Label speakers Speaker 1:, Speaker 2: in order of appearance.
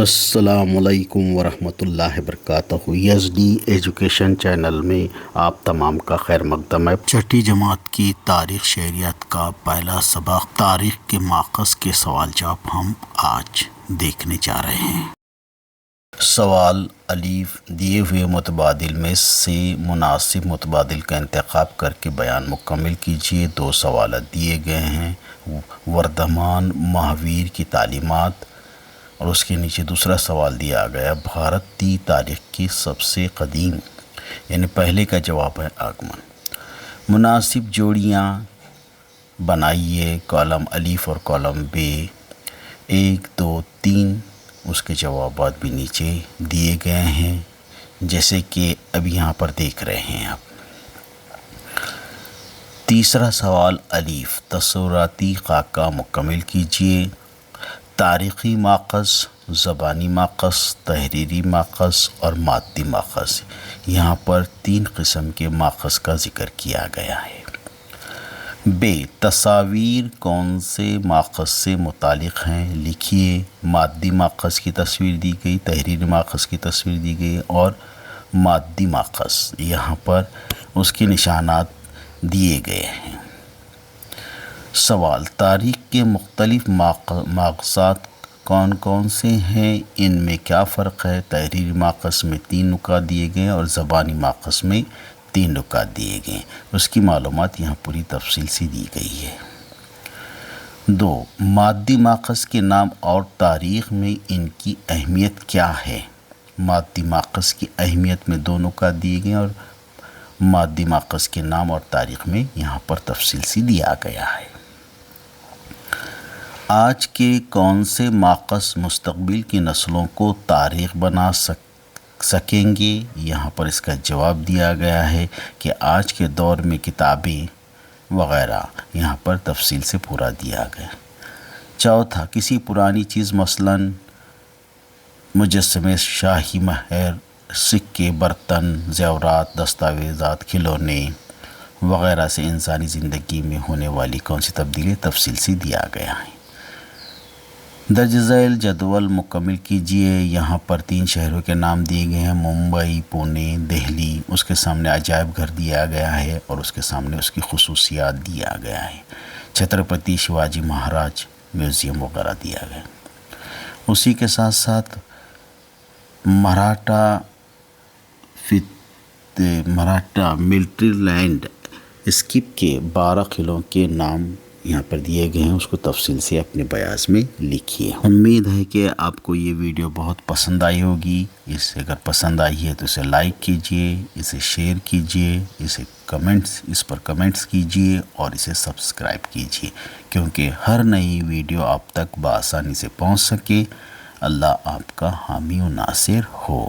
Speaker 1: السلام علیکم ورحمۃ اللہ وبرکاتہ۔ ایس ڈی ایجوکیشن چینل میں آپ تمام کا خیر مقدم ہے۔ چھٹی جماعت کی تاریخ شہریت کا پہلا سبق تاریخ کے ماخذ کے سوال جواب ہم آج دیکھنے جا رہے ہیں۔ سوال الف، دیے ہوئے متبادل میں سے مناسب متبادل کا انتخاب کر کے بیان مکمل کیجیے۔ دو سوالات دیے گئے ہیں، وردھمان مہاویر کی تعلیمات، اور اس کے نیچے دوسرا سوال دیا گیا، بھارتی تاریخ کی سب سے قدیم، یعنی پہلے کا جواب ہے آگمن۔ مناسب جوڑیاں بنائیے، کالم الف اور کالم ب، 1 2 3، اس کے جوابات بھی نیچے دیے گئے ہیں جیسے کہ اب یہاں پر دیکھ رہے ہیں آپ۔ تیسرا سوال الف، تصوراتی خاکہ مکمل کیجیے۔ تاریخی ماخذ، زبانی ماخذ، تحریری ماخذ اور مادی ماخذ، یہاں پر 3 قسم کے ماخذ کا ذکر کیا گیا ہے۔ ب، تصاویر کون سے ماخذ سے متعلق ہیں؟ لکھیے۔ مادی ماخذ کی تصویر دی گئی، تحریری ماخذ کی تصویر دی گئی اور مادی ماخذ، یہاں پر اس کے نشانات دیے گئے ہیں۔ سوال، تاریخ کے مختلف ماخذات کون کون سے ہیں؟ ان میں کیا فرق ہے؟ تحریری ماخذ میں 3 نکات دیے گئے اور زبانی ماخذ میں 3 نکات دیے گئے، اس کی معلومات یہاں پوری تفصیل سے دی گئی ہے۔ 2، مادی ماخذ کے نام اور تاریخ میں ان کی اہمیت کیا ہے؟ مادی ماخذ کی اہمیت میں 2 نکات دیے گئے اور مادی ماخذ کے نام اور تاریخ میں یہاں پر تفصیل سے دیا گیا ہے۔ آج کے کون سے ماخذ مستقبل کی نسلوں کو تاریخ بنا سکیں گے؟ یہاں پر اس کا جواب دیا گیا ہے کہ آج کے دور میں کتابیں وغیرہ، یہاں پر تفصیل سے پورا دیا گیا۔ چوتھا، کسی پرانی چیز مثلاً مجسمے، شاہی مہر، سکے، برتن، زیورات، دستاویزات، کھلونے وغیرہ سے انسانی زندگی میں ہونے والی کون سی تبدیلی تفصیل سے دیا گیا ہے۔ درج ذیل جدول مکمل کیجیے۔ یہاں پر 3 شہروں کے نام دیے گئے ہیں، ممبئی، پونے، دہلی، اس کے سامنے عجائب گھر دیا گیا ہے اور اس کے سامنے اس کی خصوصیات دیا گیا ہے۔ چھترپتی شیواجی مہاراج میوزیم وغیرہ دیا گیا۔ اسی کے ساتھ ساتھ مراٹھا ملٹری لینڈ اسکیپ کے 12 قلعوں کے نام یہاں پر دیے گئے ہیں، اس کو تفصیل سے اپنے بیاض میں لکھیے۔ امید ہے کہ آپ کو یہ ویڈیو بہت پسند آئی ہوگی۔ اگر پسند آئی ہے تو اسے لائک کیجیے، اسے شیئر کیجیے، اس پر کمنٹس کیجیے اور اسے سبسکرائب کیجیے، کیونکہ ہر نئی ویڈیو آپ تک بآسانی سے پہنچ سکے۔ اللہ آپ کا حامی و ناصر ہو۔